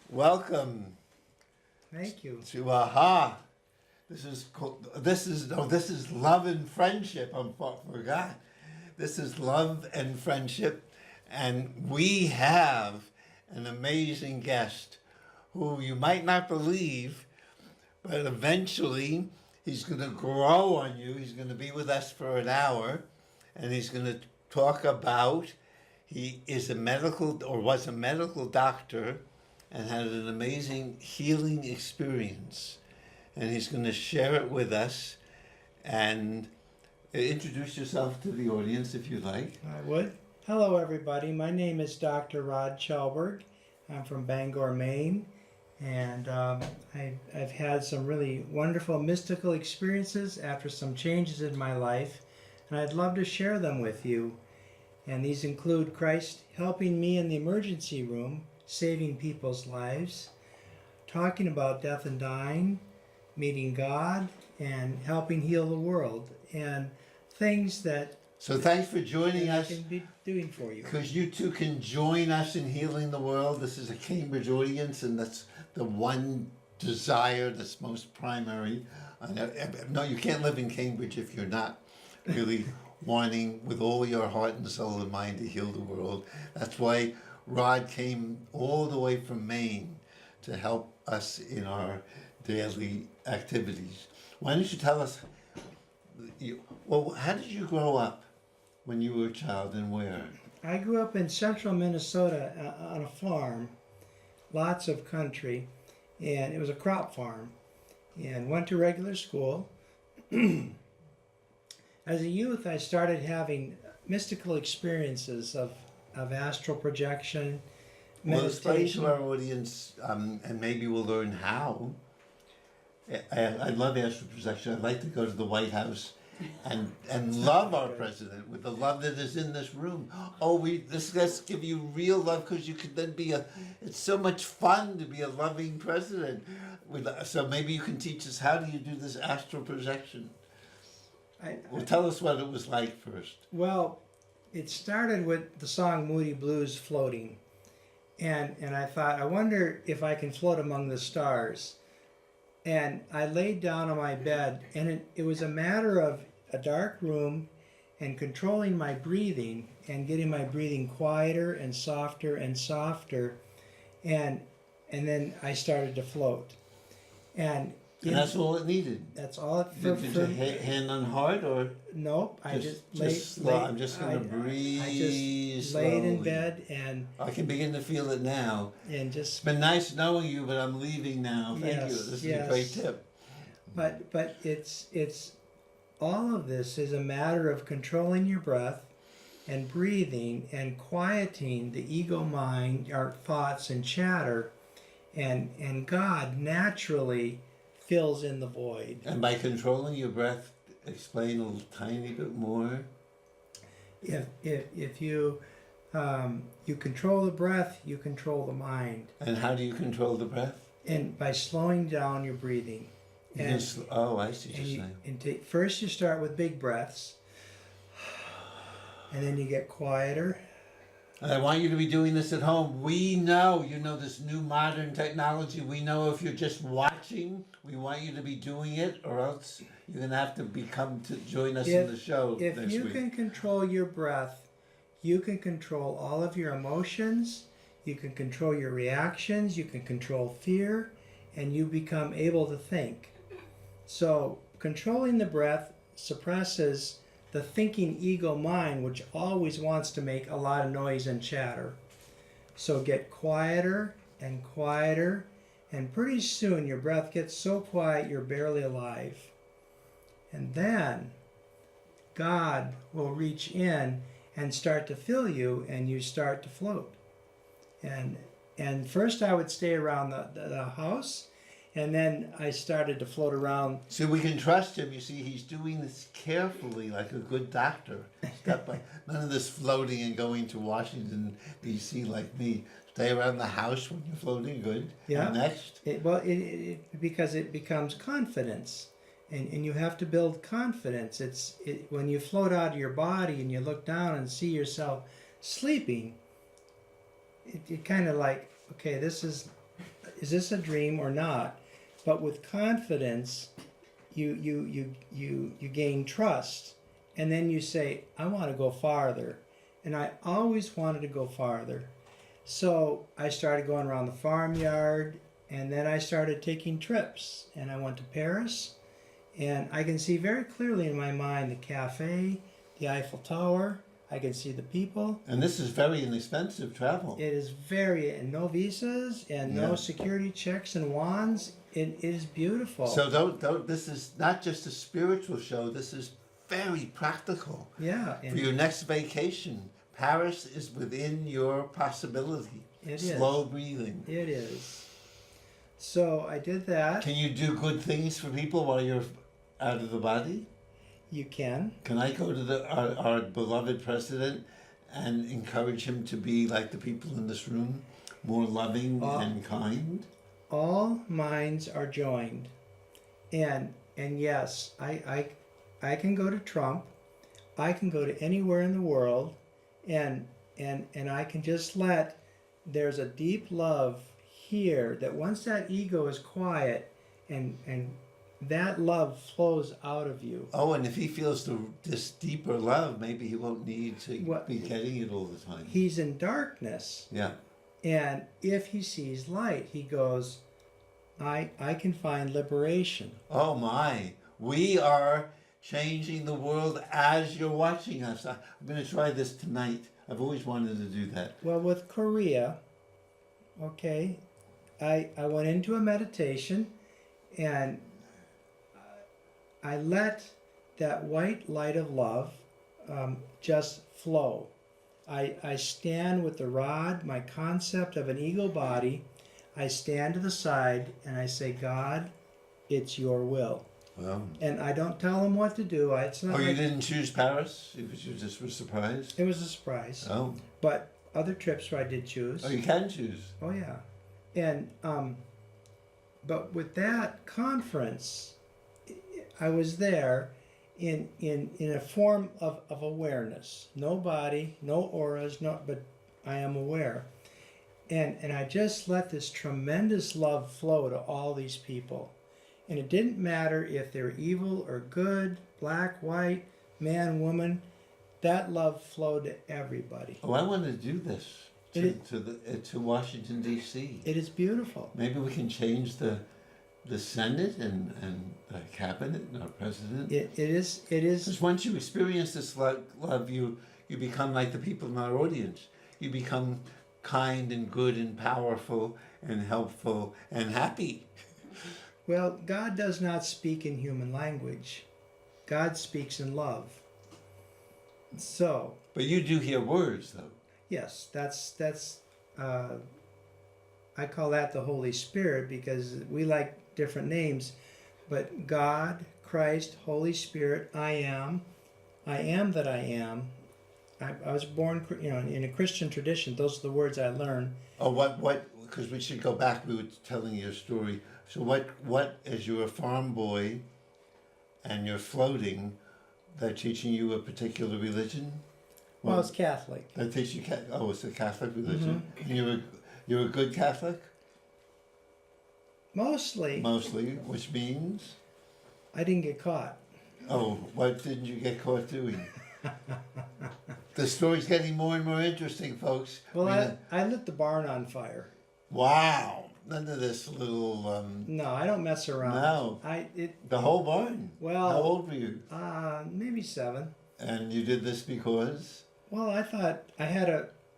Welcome Thank you. to Aha. This is love and friendship. I forgot. This is love and friendship, and we have an amazing guest who you might not believe, but eventually he's going to grow on you. He's going to be with us for an hour, and he's going to talk about. He is a medical or was a medical doctor and had an amazing healing experience. And he's going to share it with us. And introduce yourself to the audience if you like. I would. Hello, everybody. My name is Dr. Rod Chelberg. I'm from Bangor, Maine. And I've had some really wonderful mystical experiences after some changes in my life. And I'd love to share them with you. And these include Christ helping me in the emergency room, saving people's lives, talking about death and dying, meeting God, and helping heal the world, and things that So thanks for joining I us, can be doing for you. because you too can join us in healing the world. This is a Cambridge audience, and that's the one desire that's most primary. No, you can't live in Cambridge if you're not really wanting with all your heart and soul and mind to heal the world. That's why Rod came all the way from Maine to help us in our daily activities. Why don't you tell us, how did you grow up when you were a child and where? I grew up in central Minnesota on a farm, lots of country, and it was a crop farm, and went to regular school. As a youth, I started having mystical experiences of astral projection, Well, explain meditation. to our audience, and maybe we'll learn how. I love astral projection. I'd like to go to the White House and love our president with the love that is in this room. Let's give you real love, because you could then it's so much fun to be a loving president. So maybe you can teach us, how do you do this astral projection? Well, tell us what it was like first. Well, it started with the song Moody Blues, Floating. And I thought, I wonder if I can float among the stars. And I laid down on my bed, and it was a matter of a dark room and controlling my breathing and getting my breathing quieter and softer and softer. And then I started to float. And that's all it needed. That's all it Did you hand on heart, or nope? I I'm just going to breathe. I just laid in bed and I can begin to feel it now. It's It's been nice knowing you, but I'm leaving now. Thank you. Yes, This is yes. a great tip. But it's all of this is a matter of controlling your breath and breathing and quieting the ego mind, our thoughts and chatter, and God naturally fills in the void. And by controlling your breath, explain a tiny bit more. If you you control the breath, you control the mind. And how do you control the breath? And by slowing down your breathing. I see what you're saying. First you start with big breaths, and then you get quieter. I want you to be doing this at home. We know, this new modern technology. We know if you're just watching, we want you to be doing it, or else you're going to have to join us in the show If next you week. can control your breath, you can control all of your emotions, you can control your reactions, you can control fear, and you become able to think. So controlling the breath suppresses the thinking ego mind, which always wants to make a lot of noise and chatter. So get quieter and quieter, and pretty soon your breath gets so quiet you're barely alive. And then God will reach in and start to fill you, and you start to float. And first I would stay around the house, and then I started to float around. So we can trust him. You see, he's doing this carefully, like a good doctor. Step by none of this floating and going to Washington, D.C. like me. Stay around the house when you're floating. Good. Yeah. And next? Because it becomes confidence. And you have to build confidence. When you float out of your body and you look down and see yourself sleeping, it kind of like, okay, this is is this a dream or not? But with confidence, you gain trust, and then you say, I want to go farther. And I always wanted to go farther. So I started going around the farmyard, and then I started taking trips. And I went to Paris, and I can see very clearly in my mind the cafe, the Eiffel Tower. I can see the people. And this is very inexpensive travel. It is and no visas and no security checks and wands. It is beautiful. So this is not just a spiritual show. This is very practical. Yeah. For your next vacation, Paris is within your possibility. It Slow breathing. It is. So I did that. Can you do good things for people while you're out of the body? You can. Can I go to our beloved president and encourage him to be like the people in this room, more loving and kind? All minds are joined, and yes, I can go to Trump, I can go to anywhere in the world, and I can just let, there's a deep love here that once that ego is quiet, and that love flows out of you. Oh, and if he feels this deeper love, maybe he won't need to be getting it all the time. He's in darkness. Yeah. And if he sees light, he goes, I can find liberation. Oh my, we are changing the world as you're watching us. I'm going to try this tonight. I've always wanted to do that. Well, with Korea, okay, I went into a meditation, and I let that white light of love just flow. I stand with the rod, my concept of an ego body. I stand to the side and I say, God, it's your will. Wow. And I don't tell him what to do. It's not you didn't choose Paris? You just were surprised? It was a surprise. Oh. But other trips where I did choose. Oh, you can choose. Oh, yeah. And, but with that conference, I was there in a form of awareness. No body, no auras, but I am aware. And I just let this tremendous love flow to all these people. And it didn't matter if they're evil or good, black, white, man, woman. That love flowed to everybody. Oh, I want to do this to Washington, D.C. It is beautiful. Maybe we can change the Senate and the cabinet and our president. It is. Because once you experience this love, you become like the people in our audience. You become kind and good and powerful and helpful and happy. Well, God does not speak in human language. God speaks in love. So. But you do hear words, though. Yes, that's. I call that the Holy Spirit because we like different names, but God, Christ, Holy Spirit, I am that I am. I was born, in a Christian tradition. Those are the words I learned. Oh, what? Because we should go back. We were telling your story. So what? As you're a farm boy, and you're floating, they're teaching you a particular religion. Well, it's Catholic. They teach you. Oh, it's a Catholic religion. Mm-hmm. And you're a good Catholic. Mostly, which means I didn't get caught. Oh, what didn't you get caught doing? The story's getting more and more interesting, folks. Well, I lit the barn on fire. Wow. None of this little... No, I don't mess around. No. The whole barn? Well... How old were you? Maybe 7. And you did this because? Well, I thought I had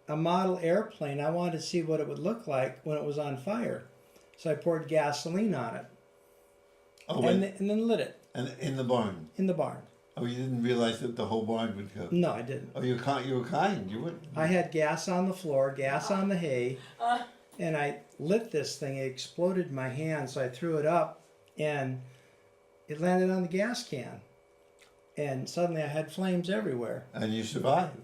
a model airplane. I wanted to see what it would look like when it was on fire. So I poured gasoline on it. Oh, and then lit it. And in the barn? In the barn. Oh, you didn't realize that the whole barn would go? No, I didn't. Oh, you were kind. You wouldn't. I had gas on the floor, gas on the hay, and I lit this thing. It exploded in my hand, so I threw it up, and it landed on the gas can. And suddenly I had flames everywhere. And you survived?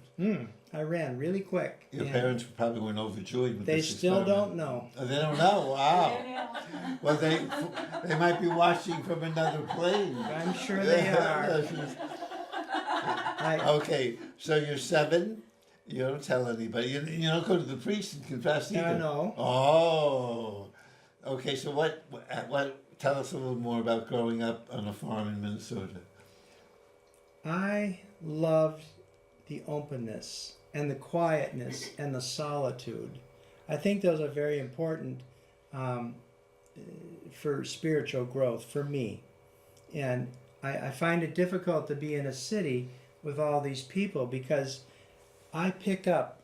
I ran really quick. Your parents probably weren't overjoyed with this experiment. They still don't know. Oh, they don't know? Wow. Well, they might be watching from another plane. I'm sure they are. Okay, so you're 7. You don't tell anybody. You don't go to the priest and confess either. No. Oh. Okay, so tell us a little more about growing up on a farm in Minnesota. I loved the openness and the quietness and the solitude. I think those are very important um, for spiritual growth for me. And I find it difficult to be in a city with all these people because I pick up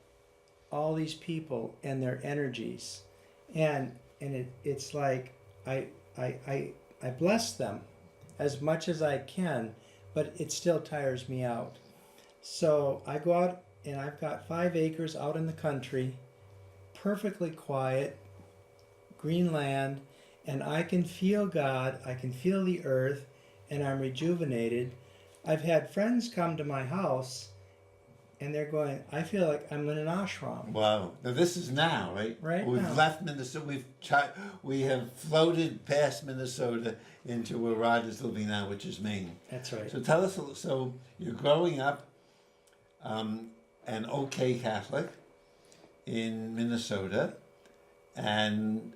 all these people and their energies, and it's like I bless them as much as I can, but it still tires me out. So I go out and I've got 5 acres out in the country, perfectly quiet, green land, and I can feel God, I can feel the earth, and I'm rejuvenated. I've had friends come to my house and they're going, I feel like I'm in an ashram. Wow. Now this is now, right? Right We've now. left Minnesota. We have floated past Minnesota into where Rod is living now, which is Maine. That's right. So tell us. So you're growing up, an okay Catholic in Minnesota, and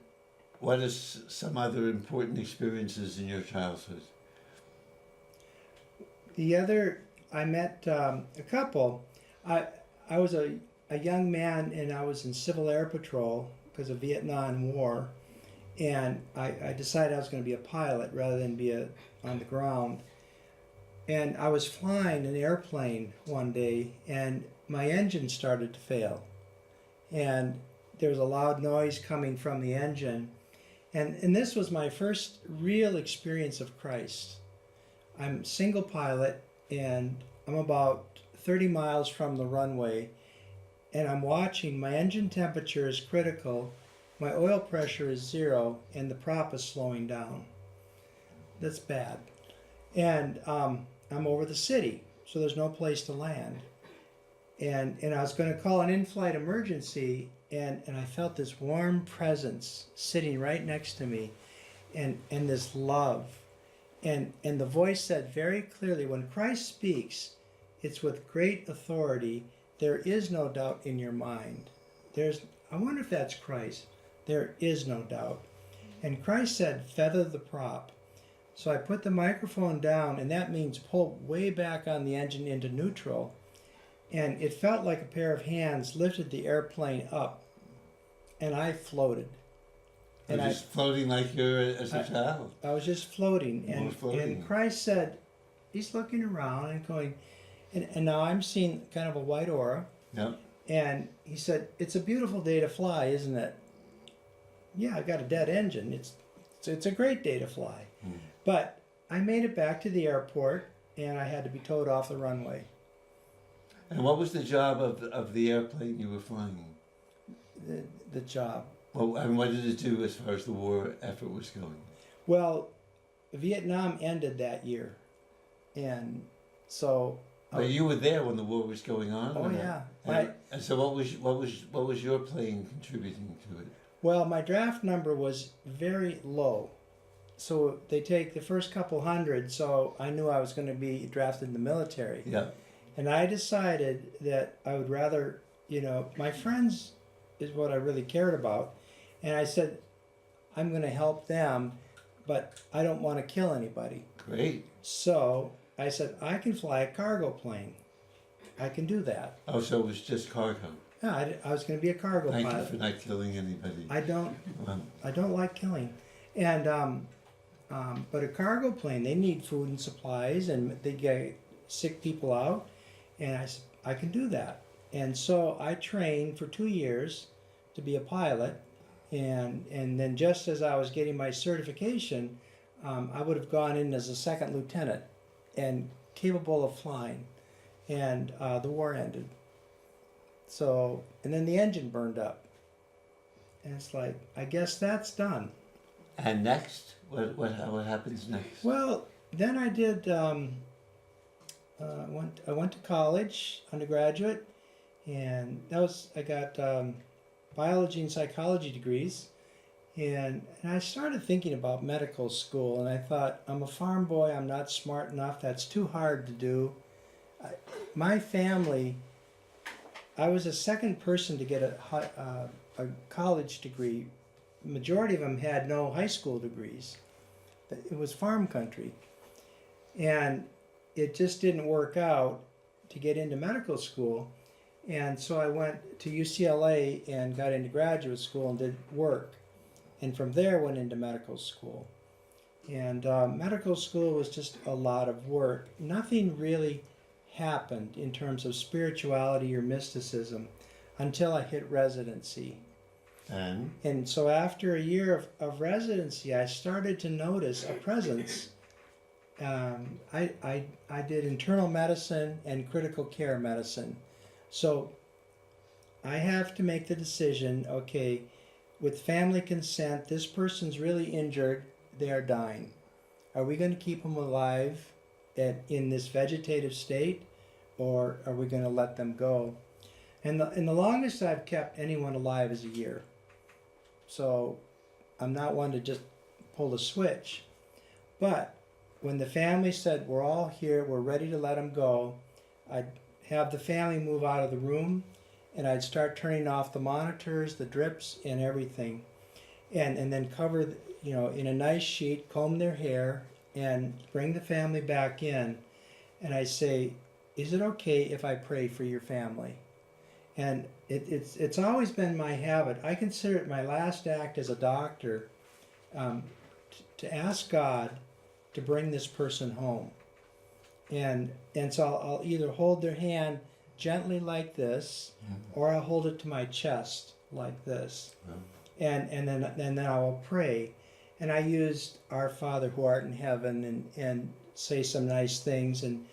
what are some other important experiences in your childhood? I met a couple. I was a young man and I was in Civil Air Patrol because of Vietnam War, and I decided I was going to be a pilot rather than be on the ground. And I was flying an airplane one day and my engine started to fail. And there was a loud noise coming from the engine. And this was my first real experience of Christ. I'm single pilot and I'm about 30 miles from the runway, and I'm watching. My engine temperature is critical, my oil pressure is 0, and the prop is slowing down. That's bad. And I'm over the city, so there's no place to land. And I was going to call an in-flight emergency, and I felt this warm presence sitting right next to me, and this love. And the voice said very clearly, when Christ speaks, it's with great authority. There is no doubt in your mind. I wonder if that's Christ. There is no doubt. And Christ said, feather the prop. So I put the microphone down, and that means pull way back on the engine into neutral. And it felt like a pair of hands lifted the airplane up, and I floated. And just floating like you're as a child. I was just floating. And Christ said, he's looking around and going, and now I'm seeing kind of a white aura. Yep. And he said, it's a beautiful day to fly, isn't it? Yeah, I got a dead engine. It's a great day to fly. Mm. But I made it back to the airport, and I had to be towed off the runway. And what was the job of the airplane you were flying? The job. Well, and what did it do as far as the war effort was going? Well, Vietnam ended that year, and so. But you were there when the war was going on. Oh yeah. And so what was your plane contributing to it? Well, my draft number was very low, so they take the first couple hundred. So I knew I was going to be drafted in the military. Yeah. And I decided that I would rather, my friends is what I really cared about. And I said, I'm going to help them, but I don't want to kill anybody. Great. So I said, I can fly a cargo plane. I can do that. Oh, so it was just cargo. Yeah, I was going to be a cargo pilot. Thank you for not killing anybody. I don't like killing. And, but a cargo plane, they need food and supplies, and they get sick people out. And I said, I can do that. And so I trained for 2 years to be a pilot. And then just as I was getting my certification, I would have gone in as a second lieutenant and capable of flying. And the war ended. So, and then the engine burned up. And it's like, I guess that's done. And next? What happens next? Well, then I did... I went to college, undergraduate, and I got biology and psychology degrees, and I started thinking about medical school, and I thought, I'm a farm boy, I'm not smart enough, that's too hard to do. My family, I was the second person to get a college degree majority of them had no high school degrees. It was farm country. And it just didn't work out to get into medical school. And so I went to UCLA and got into graduate school and did work. And from there went into medical school. And medical school was just a lot of work. Nothing really happened in terms of spirituality or mysticism until I hit residency. And so after a year of residency, I started to notice a presence. I did internal medicine and critical care medicine. So I have to make the decision, okay, with family consent, this person's really injured, they are dying. Are we going to keep them alive in this vegetative state, or are we going to let them go? And the longest I've kept anyone alive is a year. So I'm not one to just pull the switch. But when the family said, we're all here, we're ready to let them go, I'd have the family move out of the room, and I'd start turning off the monitors, the drips, and everything. And then cover, in a nice sheet, comb their hair, and bring the family back in. And I say, is it okay if I pray for your family? And it's always been my habit. I consider it my last act as a doctor, to ask God to bring this person home. And so I'll either hold their hand gently like this, or I'll hold it to my chest like this. And then I will pray. And I used Our Father who art in heaven and say some nice things. And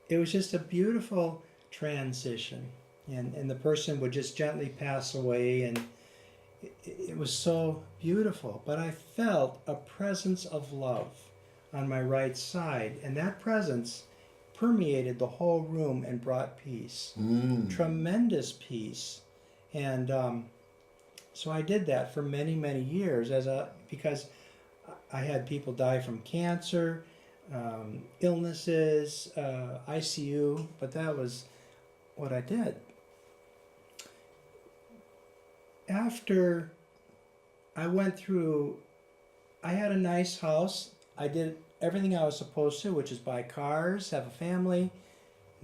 it was just a beautiful transition. And the person would just gently pass away, and it was so beautiful. But I felt a presence of love on my right side, and that presence permeated the whole room and brought peace. Tremendous peace. And so I did that for many, many years because I had people die from cancer, illnesses, ICU, but that was what I did. After I went through, I had a nice house. I did everything I was supposed to, which is buy cars, have a family,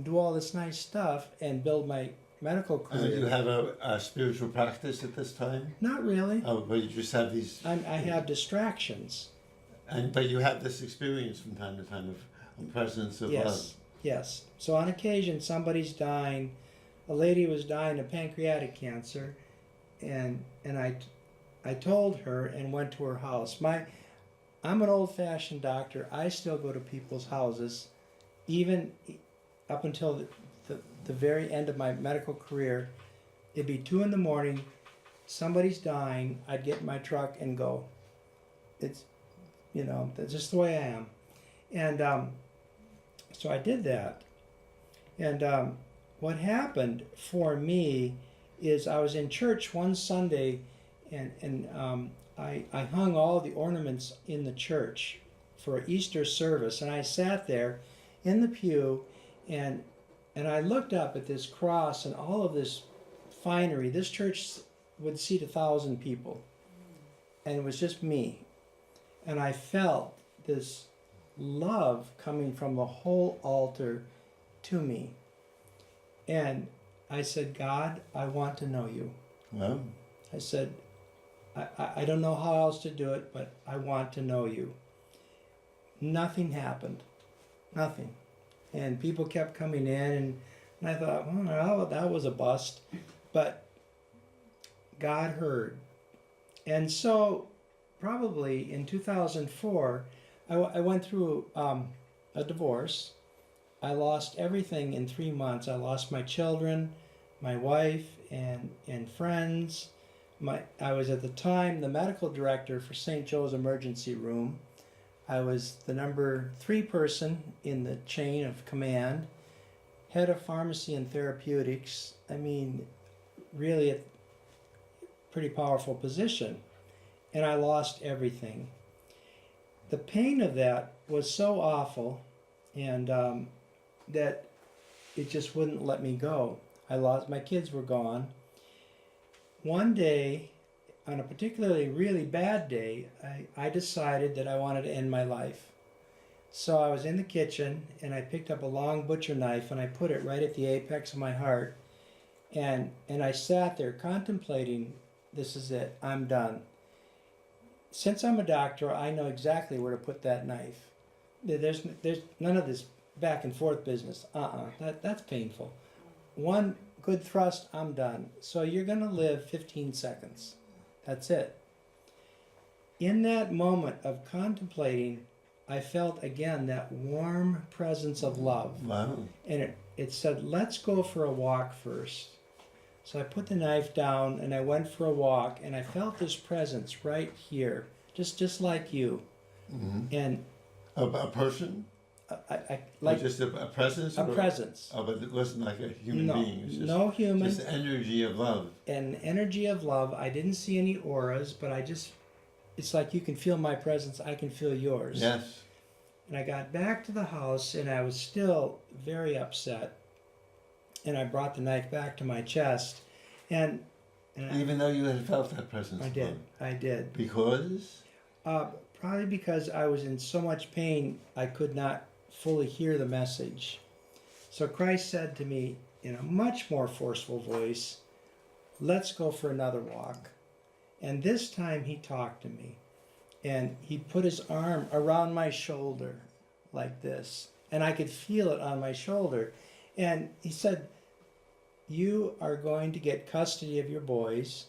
do all this nice stuff, and build my medical career. And you have a spiritual practice at this time? Not really. Oh, but you just have these... I have distractions. But you have this experience from time to time of presence of love. Yes. So on occasion, somebody's dying. A lady was dying of pancreatic cancer, and I told her and went to her house. I'm an old-fashioned doctor. I still go to people's houses, even up until the very end of my medical career. It'd be 2 a.m, somebody's dying, I'd get in my truck and go. It's, that's just the way I am. And so I did that. And what happened for me is I was in church one Sunday, and I hung all the ornaments in the church for Easter service, and I sat there in the pew, and I looked up at this cross and all of this finery. This church would seat 1,000 people, and it was just me. And I felt this love coming from the whole altar to me. And I said, God, I want to know you. Well, I said, I don't know how else to do it, but I want to know you. Nothing happened. Nothing. And people kept coming in, and I thought, well, that was a bust. But God heard. And so probably in 2004, I went through a divorce. I lost everything in 3 months. I lost my children, my wife, and friends. I was at the time the medical director for St. Joe's Emergency Room. I was the number 3 person in the chain of command, head of pharmacy and therapeutics. I mean, really a pretty powerful position. And I lost everything. The pain of that was so awful, and that it just wouldn't let me go. My kids were gone. One day, on a particularly really bad day, I decided that I wanted to end my life. So I was in the kitchen and I picked up a long butcher knife and I put it right at the apex of my heart. And I sat there contemplating, this is it, I'm done. Since I'm a doctor, I know exactly where to put that knife. There's none of this back and forth business. That's painful. One good thrust, I'm done. So you're going to live 15 seconds. That's it. In that moment of contemplating, I felt again that warm presence of love. Wow. And it said, let's go for a walk first. So I put the knife down and I went for a walk and I felt this presence right here, just like you. Mm-hmm. And A person? I like or just a presence? a presence. Oh, but it wasn't like a human No, being. It was just, no human. just energy of love. An energy of love. I didn't see any auras, but it's like you can feel my presence, I can feel yours. Yes. And I got back to the house and I was still very upset. And I brought the knife back to my chest. And Even though you had felt that presence. I of did. love. I did. Because? Probably because I was in so much pain, I could not fully hear the message. So Christ said to me in a much more forceful voice, let's go for another walk. And this time he talked to me. And he put his arm around my shoulder like this. And I could feel it on my shoulder. And he said, you are going to get custody of your boys.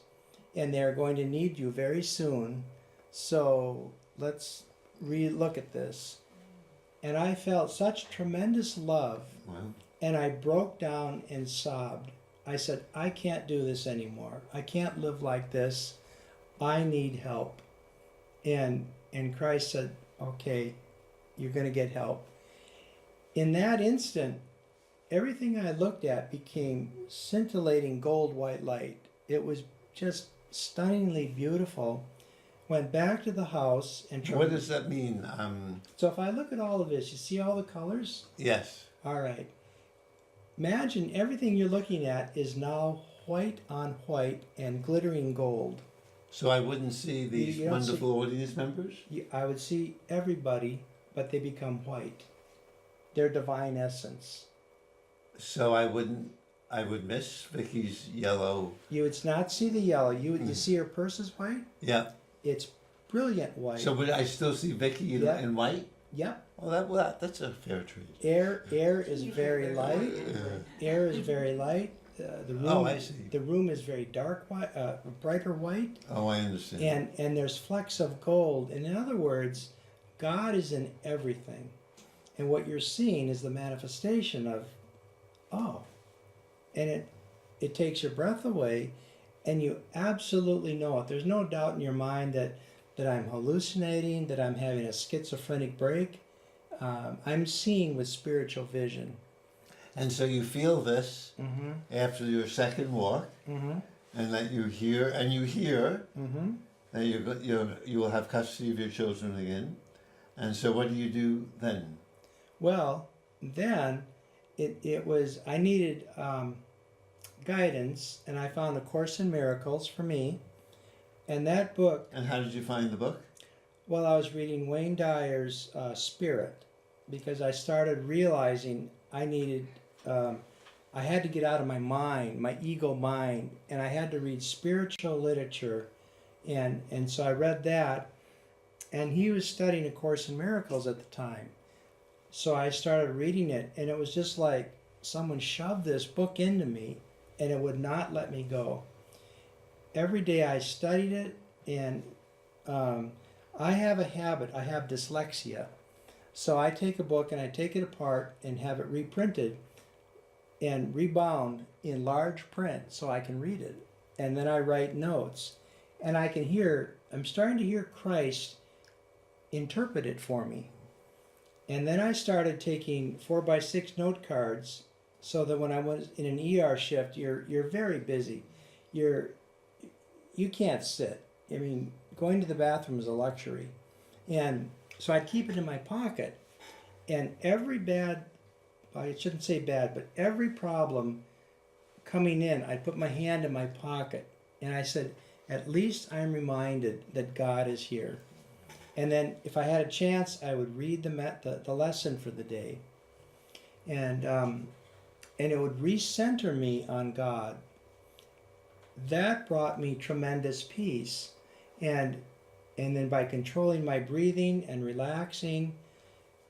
And they're going to need you very soon. So let's re-look at this. And I felt such tremendous love. Wow. And I broke down and sobbed. I said, I can't do this anymore. I can't live like this. I need help. And Christ said, okay, you're going to get help. In that instant, everything I looked at became scintillating gold white light. It was just stunningly beautiful. Went back to the house and tried. What does that mean? So if I look at all of this, you see all the colors? Yes. All right. Imagine everything you're looking at is now white on white and glittering gold. So I wouldn't see these You don't wonderful audience members? I would see everybody, but they become white. Their divine essence. So I would miss Vicky's yellow. You would not see the yellow. You see her purse is white? Yeah. It's brilliant white. So would I still see Vicky in white? Yep. Well, that's a fair trade. Air is very light. Air is very light. The room. Oh, I see. The room is very dark white, brighter white. Oh, I understand. And there's flecks of gold. And in other words, God is in everything. And what you're seeing is the manifestation of, and it takes your breath away, and you absolutely know it. There's no doubt in your mind that I'm hallucinating, that I'm having a schizophrenic break. I'm seeing with spiritual vision. And so you feel this after your second walk, and that you hear that you will have custody of your children again. And so what do you do then? Well, then it was, I needed guidance, and I found A Course in Miracles for me. And that book... And how did you find the book? Well, I was reading Wayne Dyer's Spirit, because I started realizing I needed... I had to get out of my mind, my ego mind, and I had to read spiritual literature. And so I read that, and he was studying A Course in Miracles at the time. So I started reading it, and it was just like someone shoved this book into me, and it would not let me go. Every day I studied it, and I have a habit. I have dyslexia. So I take a book and I take it apart and have it reprinted and rebound in large print so I can read it. And then I write notes. And I'm starting to hear Christ interpret it for me. And then I started taking 4x6 note cards, so that when I was in an ER shift, you're very busy. You can't sit. I mean, going to the bathroom is a luxury. And so I'd keep it in my pocket. And every I shouldn't say bad, but every problem coming in, I'd put my hand in my pocket. And I said, at least I'm reminded that God is here. And then if I had a chance, I would read the lesson for the day. And it would recenter me on God. That brought me tremendous peace. And then by controlling my breathing and relaxing,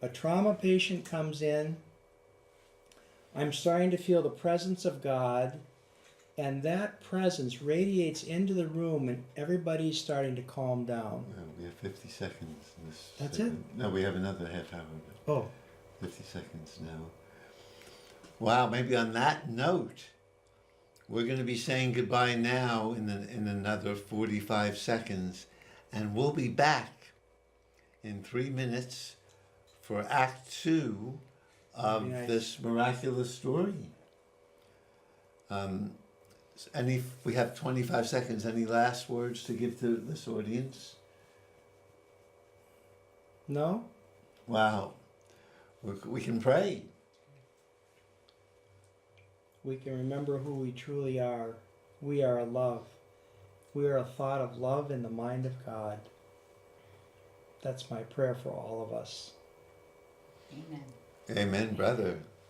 a trauma patient comes in, I'm starting to feel the presence of God, and that presence radiates into the room, and everybody's starting to calm down. Well, we have 50 seconds in this. That's segment. it? No, we have another half hour. But Oh, 50 seconds now. Wow, maybe on that note, we're going to be saying goodbye now in another 45 seconds, and we'll be back in 3 minutes for Act 2 of Nice. this miraculous story. We have 25 seconds. Any last words to give to this audience? no? Wow. We can pray. We can remember who we truly are. We are a love. We are a thought of love in the mind of God. That's my prayer for all of us. Amen. Amen, brother.